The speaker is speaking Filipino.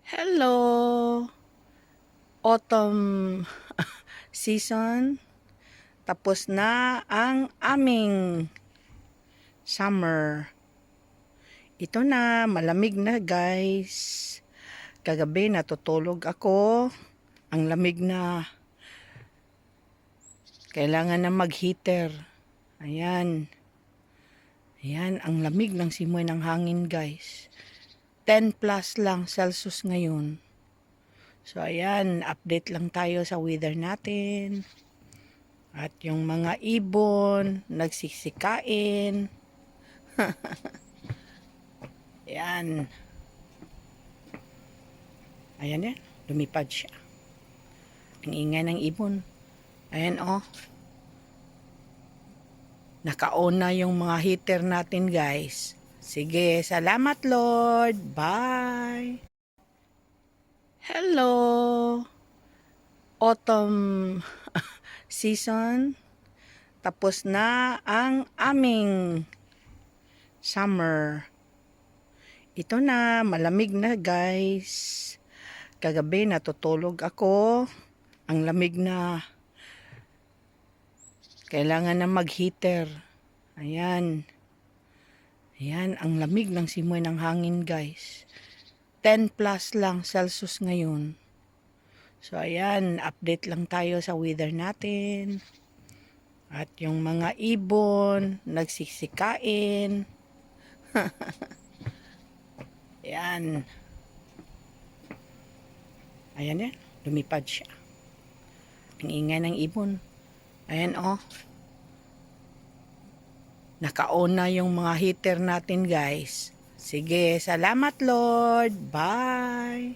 Hello! Autumn season. Tapos na ang aming summer. Ito na, malamig na guys. Kagabi natutulog ako. Ang lamig na. Kailangan na mag-heater. Ayan. Ayan, ang lamig ng simoy ng hangin guys. 10 plus lang Celsius ngayon. So ayan, update lang tayo sa weather natin. At yung mga ibon, nagsisikain. Ayan. Ayan yan, lumipad siya. Ang ingay ng ibon. Ayan oh. Naka-on na yung mga heater natin guys. Sige, salamat Lord. Bye. Hello. Autumn season. Tapos na ang aming summer. Ito na, malamig na guys. Kagabi natutulog ako. Ang lamig na. Kailangan na mag-heater. Ayan. Ayan, ang lamig ng simoy ng hangin guys. 10 plus lang Celsius ngayon. So ayan, update lang tayo sa weather natin. At yung mga ibon, nagsisikain. Ayan. Ayan yan, lumipad siya. Ang ingay ng ibon. Ayan oh. Naka-on na yung mga heater natin guys. Sige, salamat Lord. Bye.